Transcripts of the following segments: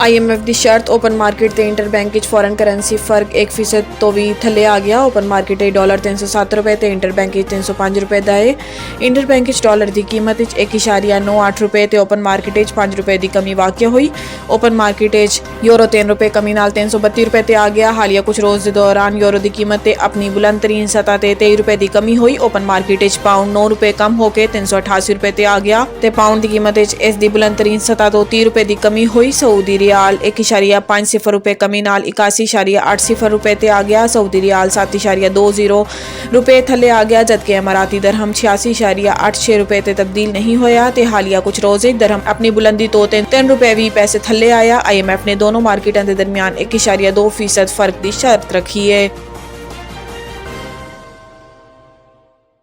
IMF ਦੀ ਸ਼ਰਤ open market ਤੇ ਇੰਟਰਬੈਂਕ ਵਿੱਚ ਫੋਰਨ ਕਰੰਸੀ ਫਰਕ 1% ਤੋਂ ਵੀ ਥੱਲੇ ਆ ਗਿਆ। ਓਪਨ ਮਾਰਕੀਟ ਤੇ ਡਾਲਰ 307 ਰੁਪਏ ਤੇ ਇੰਟਰਬੈਂਕ ਵਿੱਚ 305 ਰੁਪਏ ਦਾ ਹੈ। ਇੰਟਰਬੈਂਕ ਵਿੱਚ ਡਾਲਰ ਦੀ ਕੀਮਤ ਵਿੱਚ 1.98 ਰੁਪਏ ਤੇ ਓਪਨ ਮਾਰਕੀਟ ਵਿੱਚ 5 ਰੁਪਏ ਦੀ ਕਮੀ ਵਾਕਿਆ ਹੋਈ। ਓਪਨ ਮਾਰਕੀਟ ਵਿੱਚ ਯੂਰੋ 3 ਰੁਪਏ ਕਮੀ ਨਾਲ 332 ਰੁਪਏ ਤੇ ਆ ਗਿਆ। ਹਾਲੀਆ ਕੁਝ ਰੋਜ਼ ਦੇ ਦੌਰਾਨ ਯੂਰੋ ਦੀ ਕੀਮਤ ਤੇ ਆਪਣੀ ਬੁਲੰਦ ਤਰੀਨ ਸਤ੍ਹਾ ਤੇ 23 ਰੁਪਏ ਦੀ ਕਮੀ ਹੋਈ। ਓਪਨ ਮਾਰਕੀਟ ਵਿੱਚ ਪਾਉਂਡ 9 ਰੁਪਏ ਕਮ ਹੋ ਕੇ 388 ਰੁਪਏ ਤੇ ਆ ਗਿਆ ਤੇ ਪਾਉਂਡ ਦੀ ਕੀਮਤ ਵਿੱਚ ਇਸ ਦੀ ਬੁਲੰਦ ਤਰੀਨ ਸਤ੍ਹਾ ਤੋਂ 30 ਰੁਪਏ ਦੀ ਕਮੀ ਹੋਈ। ਸਾਊਦੀ ਰਿਆਲ 1.50 ਰੁਪਏ ਕਮੀ ਨਾਲ 81.80 ਰੁਪਏ ਤੇ ਆ ਗਿਆ। ਸਾਊਦੀ ਰਿਆਲ 7.20 ਰੁਪਏ ਥੱਲੇ ਆ ਗਿਆ, ਜਦਕਿ ਇਮਾਰਾਤੀ ਦਰਹਮ 86.86 ਰੁਪਏ ਤੇ ਤਬਦੀਲ ਨਹੀਂ ਹੋਇਆ ਤੇ ਹਾਲੀਆ ਕੁਝ ਰੋਜ਼ ਦਰਹਮ ਆਪਣੀ ਬੁਲੰਦੀ ਤੋਂ 3 ਰੁਪਏ ਵੀ ਪੈਸੇ ਥੱਲੇ ਆਇਆ। IMF ਨੇ ਦੋਨੋਂ ਮਾਰਕੀਟਾਂ ਦੇ ਦਰਮਿਆਨ 1.2% ਫਰਕ ਦੀ ਸ਼ਰਤ ਰੱਖੀ ਹੈ।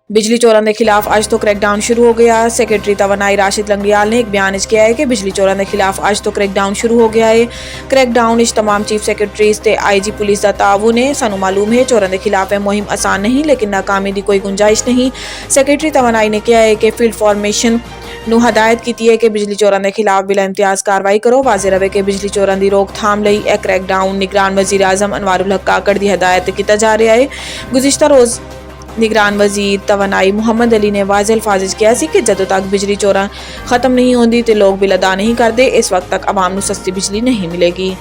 बिजली चोरों के खिलाफ अज तो क्रैकडाउन शुरू हो गया। सैकटरी तवानाई राशिद लंगड़ियाल ने एक बयान किया है कि बिजली चोरों के खिलाफ अज तो क्रैकडाउन शुरू हो गया है। क्रैकडाउन तमाम चीफ सैकटरीज ते IG पुलिस का ताउन है। सानू मालूम है चोरों के खिलाफ यह मुहिम आसान नहीं, लेकिन नाकामी की कोई गुंजाइश नहीं। सैकटरी तवानाई ने कहा है कि फील्ड फॉर्मेशन ਨੂੰ ਹਦਾਇਤ ਕੀਤੀ ਹੈ ਕਿ ਬਿਜਲੀ ਚੋਰਾਂ ਦੇ ਖਿਲਾਫ ਬਿਲਾ ਇਮਤਿਆਜ਼ ਕਾਰਵਾਈ ਕਰੋ। ਵਾਜ਼ੇ ਰਵੇ ਕਿ ਬਿਜਲੀ ਚੋਰਾਂ ਦੀ ਰੋਕਥਾਮ ਲਈ ਇਹ क्रैकडाउन ਨਿਗਰਾਨ ਵਜ਼ੀਰ ਆਜ਼ਮ ਅਨਵਾਰੁਲ ਹਕ ਕਾਕੜ ਦੀ ਹਦਾਇਤ ਕੀਤਾ ਜਾ ਰਿਹਾ ਹੈ। ਗੁਜ਼ਿਸ਼ਤਾ ਰੋਜ਼ निगरान वजीर तवानाई मुहम्मद अली ने वाज़े अल्फाज़ किया कि जदों तक बिजली चोरां खत्म नहीं होंदी तो लोग बिल अदा नहीं करते, इस वक्त तक आवाम नूं सस्ती बिजली नहीं मिलेगी।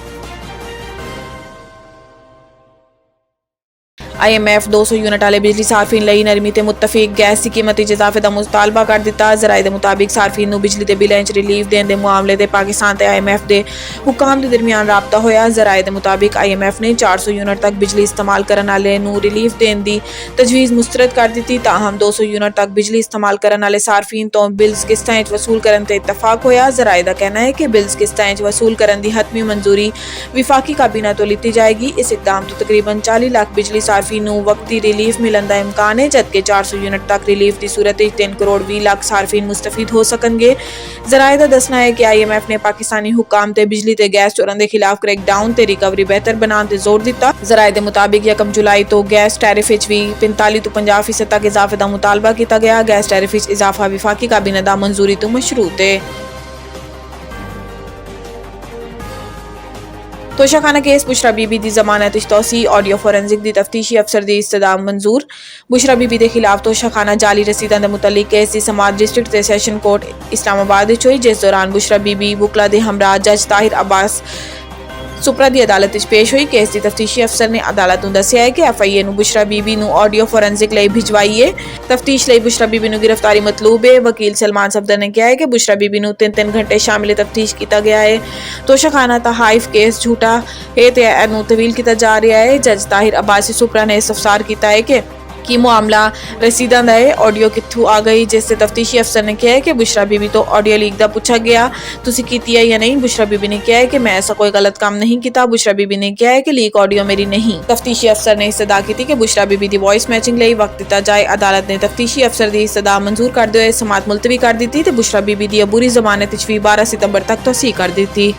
IMF 200 यूनिट वाले बिजली सार्फिन ਲਈ ਨਰਮੀ ਤੇ ਮੁਤਫਿਕ ਗੈਸ ਦੀ ਕੀਮਤ ਵਿੱਚ ਇਜ਼ਾਫੇ ਦਾ ਮੁਤਾਲਬਾ ਕਰ ਦਿੱਤਾ। ਜ਼ਰਾਏ ਦੇ ਮੁਤਾਬਿਕ ਸਾਰਫਿਨ ਨੂੰ ਬਿਜਲੀ ਦੇ ਬਿੱਲਾਂ 'ਚ ਰਿਲੀਫ ਦੇਣ ਦੇ ਮਾਮਲੇ ਤੇ ਪਾਕਿਸਤਾਨ ਤੇ IMF ਦੇ ਹੁਕਾਮ ਦੇ ਦਰਮਿਆਨ ਰਾਬਤਾ ਹੋਇਆ। ਜ਼ਰਾਏ ਦੇ ਮੁਤਾਬਿਕ IMF ਨੇ 400 यूनिट तक बिजली इस्तेमाल ਕਰਨ ਵਾਲੇ ਨੂੰ ਰਿਲੀਫ ਦੇਣ ਦੀ ਤਜਵੀਜ਼ ਮੁਸਤਰਦ ਕਰ ਦਿੱਤੀ। ਤਾਹਮ 200 यूनिट तक ਬਿਜਲੀ ਇਸਤੇਮਾਲ ਕਰਨ ਵਾਲੇ ਸਾਰਫਿਨ ਤੋਂ ਬਿਲਸ ਕਿਸ਼ਤਾਂ 'ਚ ਵਸੂਲ ਕਰਨ ਤੇ ਇਤਫਾਕ ਹੋਇਆ। ਜ਼ਰਾਏ ਦਾ ਕਹਿਣਾ ਹੈ ਕਿ ਬਿਲਸ ਕਿਸ਼ਤਾਂ 'ਚ ਵਸੂਲ ਕਰਨ ਦੀ ਹਤਮੀ ਮਨਜ਼ੂਰੀ ਵਿਫਾਕੀ ਕਾਬੀਨਾ ਤੋਂ ਲਿੱਤੀ ਜਾਏਗੀ। ਇਸ ਇਕਦਾਮ ਤੋਂ ਤਕਰੀਬਨ 40 ਲੱਖ ਬਿਜਲੀ ਸਾਰਫਿਨ ਨੂੰ वक्ती रिलीफ मिलन का इम्कान है, जबकि 400 यूनिट तक रिलीफ की सूरत 3 करोड़ 20 लाख सार्फिन मुस्तफीद हो सकणगे। ज़राए का दसना है कि IMF ने पाकिस्तानी हुकाम ते बिजली ते गैस चोरों के खिलाफ क्रैकडाउन ते रिकवरी बेहतर बनाने ते जोर दिता। ज़राए के मुताबिक 1 जुलाई तो गैस टैरिफ भी 45 तो 50% तक इजाफे का मुतालबा किया गया। गैस टैरिफ इजाफा विफाकी काबीना दा मंजूरी तो मशरूत है। तोशाखाना केस बुशरा बीबी की जमानत तोसी ऑडियो फोरेंसिक की तफ्तीशी अफसर की इस्तदाम मंजूर। बुशरा बीबी के खिलाफ तोशाखाना जाली रसीदों के मुतल्लिक केस की समाअत डिस्ट्रिक्ट ते सैशन कोर्ट इस्लामाबाद हुई, जिस दौरान बुशरा बीबी वकला के हमरा जज ताहिर अब्बास सुपरा की अदालत पेश हुई। केस की तफ्तीशी अफसर ने अदालत नूं दस्सिया है कि FIA नूं बुशरा बीबी नूं ऑडियो फोरेंसिक लई भिजवाई है। तफ्तीश लई बुशरा बीबी नूं गिरफ्तारी मतलूब है। वकील सलमान सफदर ने कहा है कि बुशरा बीबी नूं 3 घंटे शामिल तफ्तीश किया गया है। तोशाखाना तहाइफ केस झूठा है ते इहनूं तवील किया जा रहा है। जज ताहिर अब्बासी सुपरा ने इस्तफसार किया है कि मामला रसीदा का है, ऑडियो कित्थों आ गई, जिससे तफ्तीशी अफसर ने कहा है कि बुशरा बीबी तो ऑडियो लीक का पूछा गया तुसी कीती है या नहीं। बुशरा बीबी ने कहा है कि मैं ऐसा कोई गलत काम नहीं किया। बुशरा बीबी ने कहा है कि लीक ऑडियो मेरी नहीं। तफ्तीशी अफसर ने इस्तदा की कि बुशरा बीबी की वॉइस मैचिंग लिए वक्त दिता जाए। अदालत ने तफ्तीशी अफसर की इस्तदा मंजूर करते हुए समाअत मुलतवी कर दी ते बुशरा बीबी की अबूरी जमानत भी 12 सितंबर तक तौसीह कर दी।